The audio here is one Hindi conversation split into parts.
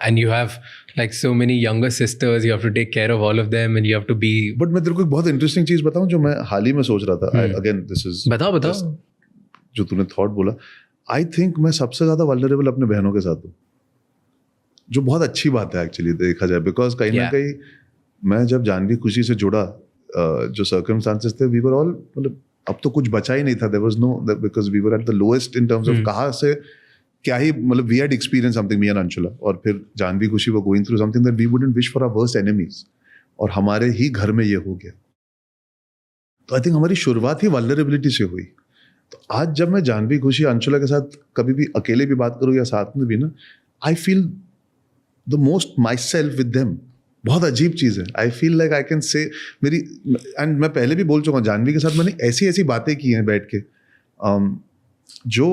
and you have like so many younger sisters, you have to take care of all of them and you have to be. But मैं तेरे को एक बहुत इंटरेस्टिंग चीज बताऊं जो मैं हाल ही में सोच रहा था. अगेन दिस इज बताओ जो तूने थॉट बोला. आई थिंक मैं सबसे ज्यादा वल्नरेबल अपने बहनों के साथ हूँ, जो बहुत अच्छी बात है एक्चुअली देखा जाए. बिकॉज कहीं ना कहीं मैं जब जानवी खुशी से जुड़ा, जो सर्कमस्टांसेस थे, वी वर ऑल, मतलब अब तो कुछ बचा ही नहीं था. There was no, because we were at the lowest in terms of कहाँ से क्या ही, मतलब we had experience something, me and Anshula, और फिर Janhvi Khushi were going through something that we wouldn't wish for our worst enemies, और हमारे ही घर में ये हो गया. तो आई थिंक हमारी शुरुआत ही वल्नरेबिलिटी से हुई. तो आज जब मैं जानवी खुशी अंशुला के साथ कभी भी अकेले भी बात करूँ या साथ में भी ना, I feel the most my self with them. बहुत अजीब चीज़ है. I feel like I can say मेरी, एंड मैं पहले भी बोल चुका हूँ, जानवी के साथ मैंने ऐसी ऐसी बातें की हैं बैठ के, जो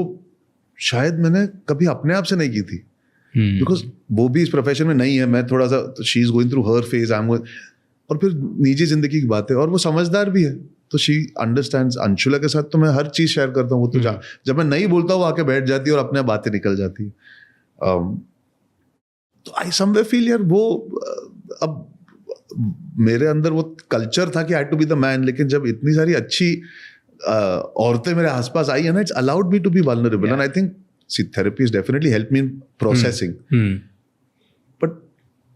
शायद मैंने कभी अपने आप से नहीं की थी. बिकॉज वो भी इस प्रोफेशन में नहीं है, मैं थोड़ा सा, she is going through her phase, I am, और फिर निजी जिंदगी की बातें, और वो समझदार भी है, तो शी अंडरस्टैंड्स. अंशुला के साथ तो मैं हर चीज़ शेयर करता हूँ. वो तो जब मैं नहीं बोलता हूँ आके बैठ जाती है और अपने बातें निकल जाती है. तो आई समवेयर फील यार, वो अब मेरे अंदर वो कल्चर था कि आई टू बी द मैन, लेकिन जब इतनी सारी अच्छी औरतें मेरे आसपास आई है ना, it's allowed me to be vulnerable. And I think see therapy has definitely helped me in processing. But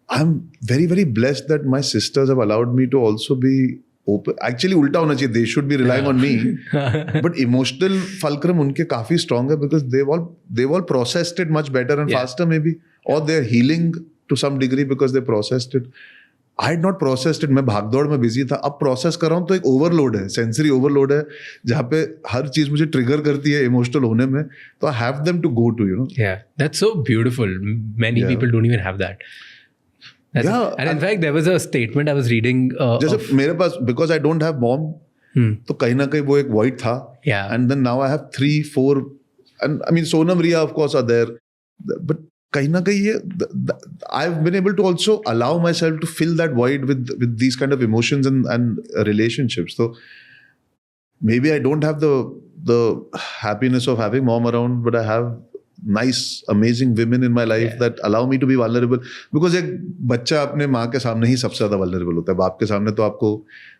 I'm very, very blessed that my sisters have allowed me to also be open. Actually उल्टा होना चाहिए, they should be relying on me. But emotional fulcrum उनके काफी strong है, because they've all processed it much better and faster maybe, or they're healing to some degree because they processed it. I had not processed it. मैं भागदौड़ में बिजी था. अब प्रोसेस कर रहा हूँ तो एक ओवरलोड है, सेंसरी ओवरलोड है, जहाँ पे हर चीज मुझे ट्रिगर करती है इमोशनल होने में. तो I have them to go to, you know. Yeah, that's so beautiful. Many people don't even have that. And in fact, there was a statement I was reading. जैसे मेरे पास, because I don't have mom, तो कहीं ना कहीं वो एक void था. And then now I have 3, 4, and I mean Sonam, Riya of course are there, but कहीं ना कहीं ये I've been able to also allow myself to fill that void with these kind of emotions and relationships. So maybe I don't have the happiness of having mom around, but I have nice amazing women in my life that allow me to be vulnerable. Because एक बच्चा अपने माँ के सामने ही सबसे ज्यादा vulnerable होता है. बाप के सामने तो आपको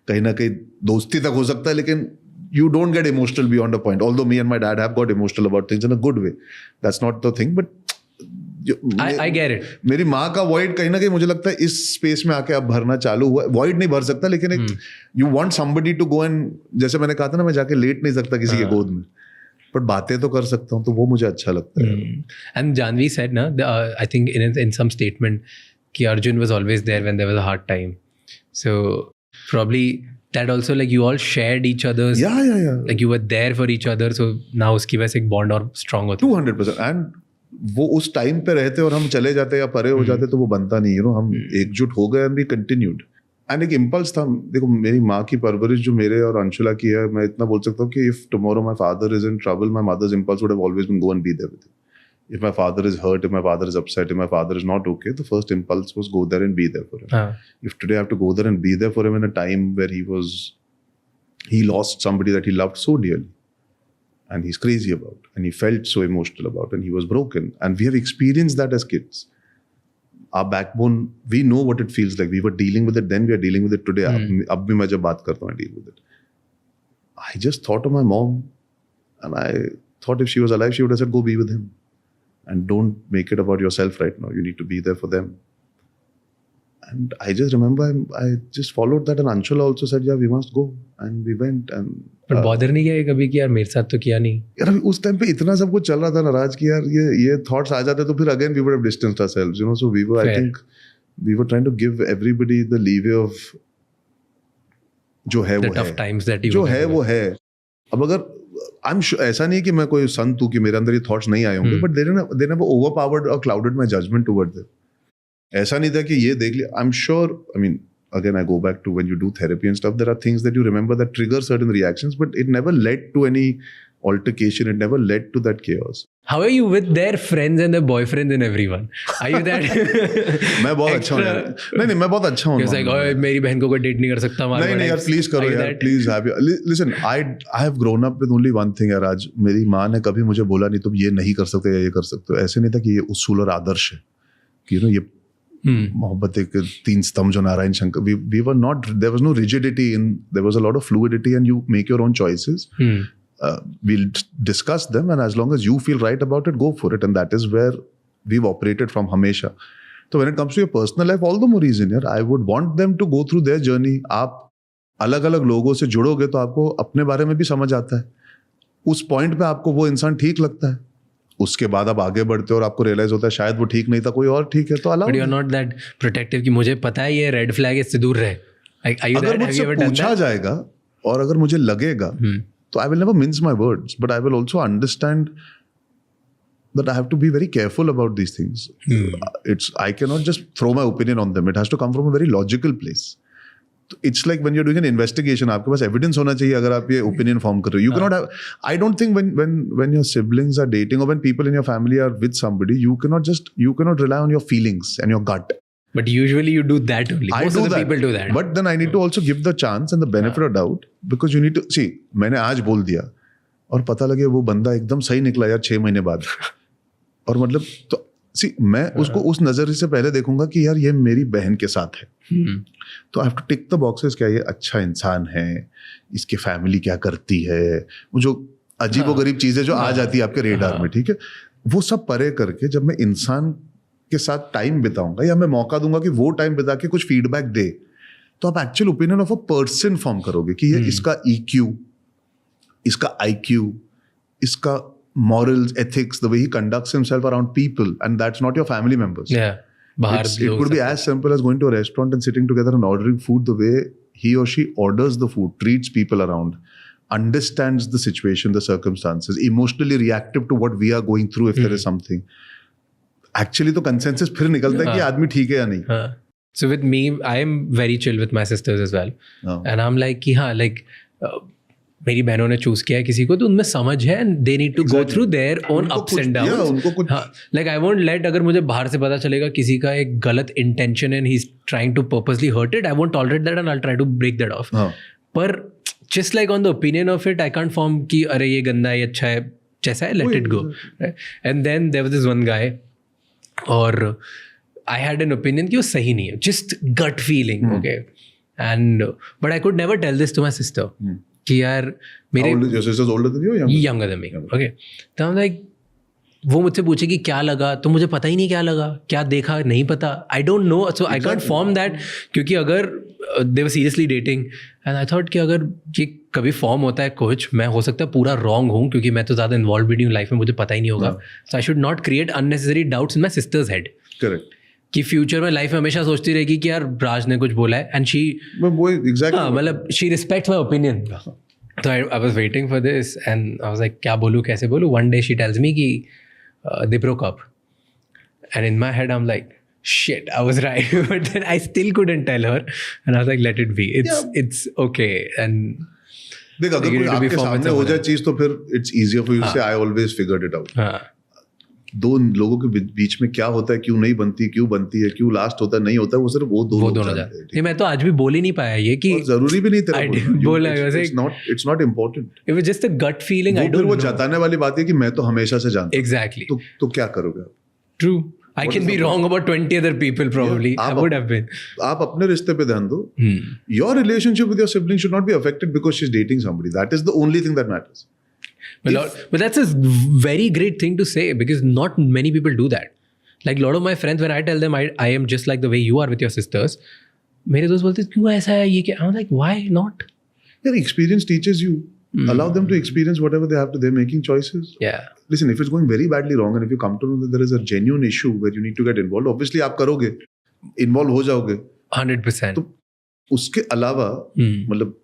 कहीं ना कहीं दोस्ती तक हो सकता है, लेकिन you don't get emotional beyond a point. Although me and my dad have got emotional about things in a good way. That's not the thing, but I get it. मेरी माँ का void कहीं ना कहीं मुझे लगता है इस स्पेस में आके अब भरना चालू हुआ. void नहीं भर सकता, लेकिन एक you want somebody to go and, जैसे मैंने कहा था ना, मैं जाके लेट नहीं सकता किसी के गोद में, पर बातें तो कर सकता हूँ, तो वो मुझे अच्छा लगता है. And Janvi said na, I think in some statement कि Arjun was always there when there was a hard time. So probably that also, like you all shared each other's, like you were there for each other, so now उसकी वजह से एक bond और strong होता है. 200%. and वो उस टाइम पे रहते और हम चले जाते या परे हो जाते तो वो बनता नहीं, यू नो. हम एकजुट हो गए एंड वी कंटिन्यूड. एंड एक इम्पल्स था. देखो, मेरी माँ की परवरिश जो मेरे और अंशुला की है, मैं इतना बोल सकता हूँ कि if tomorrow my father is in trouble, my mother's impulse would have always been go and be there with him. If my father is hurt, if my father is upset, if my father is not okay, the first impulse was go there and be there for him. If today I have to go there and be there for him in a time where he lost somebody that he loved so dearly, and he's crazy about, and he felt so emotional about, and he was broken, and we have experienced that as kids. Our backbone, we know what it feels like. We were dealing with it then, we are dealing with it today. अब भी मैं जब बात करता हूँ, I deal with it. I just thought of my mom, and I thought if she was alive, she would have said, go be with him, and don't make it about yourself right now. You need to be there for them. And I just remember I just followed that, and Anshula also said, yeah, we must go, and we went. And पर बॉदर नहीं किया कभी कि यार मेरे साथ तो किया नहीं यार. अभी उस टाइम पे इतना सब कुछ चल रहा था नाराज कि यार ये थॉट्स आ जाते तो फिर again we would have distanced ourselves, you know. So we were, I think we were trying to give everybody the leeway of जो है वो है, tough times that जो है वो है. अब अगर I'm sure, ऐसा नहीं है कि मैं कोई संत हूँ कि मेरे अंदर ये थॉट्स नहीं आए होंगे, but they never overpowered or clouded my judgment towards them. ऐसा नहीं था कि ये देख लिया. I'm sure, I mean, again I go back to when you do therapy and stuff, there are things that you remember that trigger certain reactions, but it never led to any altercation, it never led to that chaos. How are you with their friends and their boyfriends and everyone? Are you that मैं बहुत अच्छा हूँ. नहीं मैं बहुत अच्छा हूँ. It's like, oh, मेरी बहन को कोई डेट नहीं कर सकता. नहीं यार, प्लीज करो यार, please have you. Listen, I have grown up with only one thing यार. आज मेरी माँ ने कभी मुझे बोला नहीं तुम ये नहीं कर सकते या ये कर सकते हो. ऐसे नहीं था कि ये उसूल और आदर्श है. कि ये मोहब्बत एक 3 स्तंभ जो Narayan Shankar, we were not, there was no rigidity there was a lot of fluidity and you make your own choices. We'll discuss them and as long as you feel right about it, go for it, and that is where we've operated from hamesha. So when it comes to your personal life, all the more reason I would want them to go through their journey. आप अलग अलग लोगों से जुड़ोगे तो आपको अपने बारे में भी समझ आता है, उस पॉइंट पे आपको वो इंसान ठीक लगता है, उसके बाद आप आगे बढ़ते हो और आपको रियलाइज होता है शायद वो ठीक नहीं था, कोई और ठीक है, तो अलग। But you are not that protective कि मुझे पता है ये रेड फ्लैग है, इससे दूर रहे। अगर मुझसे पूछा जाएगा और अगर मुझे लगेगा तो I will never mince my words, but I will also understand that I have to be very careful about these things. I cannot just throw my opinion on them. It has to come from a very logical place. It's like when you're doing an investigation, आपके पास evidence होना चाहिए अगर आप ये opinion form कर रहे हो. You cannot have. I don't think when your siblings are dating or when people in your family are with somebody, you cannot rely on your feelings and your gut. But usually you do that only. Most of the people do that. But then I need to also give the chance and the benefit of doubt, because you need to see. मैंने आज बोल दिया और पता लगे वो बंदा एकदम सही निकला यार 6 महीने बाद, और मतलब तो मैं उसको उस नजरिए से पहले देखूंगा कि यार ये मेरी बहन के साथ है, तो I have to tick the boxes, क्या ये अच्छा इंसान है, इसकी फैमिली क्या करती है, वो जो अजीबोगरीब चीजें जो आ जाती है आपके रेडार में, ठीक है, वो सब परे करके जब मैं इंसान के साथ टाइम बिताऊंगा या मैं मौका दूंगा कि वो टाइम बिता के कुछ फीडबैक दे, तो आप actual opinion of a person form करोगे कि ये इसका EQ, इसका IQ, इसका morals, ethics, the way he conducts himself around people, and that's not your family members. Yeah. It could be as simple as going to a restaurant and sitting together and ordering food, the way he or she orders the food, treats people around, understands the situation, the circumstances, emotionally reactive to what we are going through if there is something. Actually, the consensus फिर निकलता है कि आदमी ठीक है या नहीं. So with me, I am very chill with my sisters as well. And I'm like कि हाँ, like मेरी बहनों ने चूज किया है किसी को, तो उनमें समझ है, they need to go through their own ups and downs. Like I won't let, अगर मुझे बाहर से पता चलेगा किसी का एक गलत intention and he is trying to purposely hurt it, I won't tolerate that and I will try to break that off. पर just like on the opinion of it, I can't form कि अरे ये गंदा है, ये अच्छा है, जैसा है let it go. And then there was this one guy, और आई हैड एन ओपिनियन कि वो सही नहीं है, just gut feeling, okay, and but I could never tell this to my sister कि यार मेरे यंगर देन मी, ओके. तो हम लाइक, वो मुझसे पूछे कि क्या लगा, तो मुझे पता ही नहीं क्या लगा, क्या देखा नहीं पता, I don't know, so I can't form that. क्योंकि अगर they were seriously dating and I thought कि अगर ये कभी फॉर्म होता है कुछ, मैं हो सकता है पूरा रॉन्ग हूँ क्योंकि मैं तो ज़्यादा इन्वॉल्व भी नहीं हूँ लाइफ में, मुझे पता ही नहीं होगा. So I should not create unnecessary doubts in my sister's head. Correct. कि फ्यूचर में लाइफ में हमेशा सोचती रहेगी कि यार राज ने कुछ बोला है, एंड शी मतलब शी रिस्पेक्ट्स माय ओपिनियन. तो I was waiting for this and I was like क्या बोलूँ, कैसे बोलूँ. One day she tells me कि they broke up, and in my head I am like shit, I was right. But then I still couldn't tell her, and I was like, let it be, it's okay. And देख, अगर कोई आपके सामने हो जाए चीज तो फिर it's easier for you to say I always figured it out. दो लोगों के बीच में क्या होता है, क्यों नहीं बनती, क्यों बनती है, क्यों लास्ट होता है, नहीं होता है, वो सिर्फ वो दोनों जानते हैं. मैं तो आज भी बोल ही नहीं पाया ये कि जरूरी भी नहीं तेरा बोला. It's not important. It was just a gut feeling. I don't know. वो जताने वाली बात है कि मैं तो हमेशा से जानता हूं. Exactly. तो क्या करोगे आप? True. I can be wrong about 20 other people probably. I would have been. आप अपने रिश्ते पे ध्यान दो. Your relationship with your sibling should not be affected because she's dating somebody. That is the only thing that matters. But that's a very great thing to say, because not many people do that. Like a lot of my friends, when I tell them I am just like the way you are with your sisters, मेरे दोस्त बोलते क्यों ऐसा है ये क्या? I'm like, why not? Your experience teaches you. Allow them to experience whatever they have to. They're making choices. Yeah. Listen, if it's going very badly wrong and if you come to know that there is a genuine issue where you need to get involved, obviously आप करोगे, involve हो जाओगे. 100%. तो उसके अलावा मतलब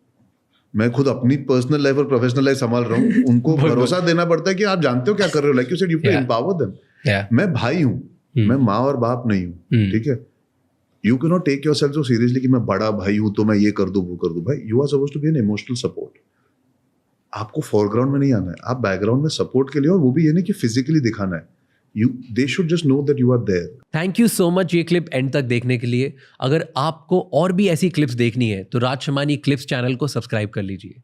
मैं खुद अपनी पर्सनल लाइफ और प्रोफेशनल लाइफ संभाल रहा हूँ, उनको भरोसा देना पड़ता है कि आप जानते हो क्या कर रहे हो. Like you said, you have to empower them. मैं भाई हूँ, मैं माँ और बाप नहीं हूँ, ठीक है. You can not take yourself so seriously कि मैं बड़ा भाई हूँ तो मैं ये कर दूँ वो कर दूँ. भाई, you are supposed to be an emotional support. आपको फोरग्राउंड में नहीं आना है, आप बैकग्राउंड में सपोर्ट के लिए, और वो भी ये नहीं कि फिजिकली दिखाना है. They should just know that you are there. Thank you so much ये क्लिप एंड तक देखने के लिए. अगर आपको और भी ऐसी क्लिप्स देखनी है तो राज शमानी क्लिप्स चैनल को सब्सक्राइब कर लीजिए.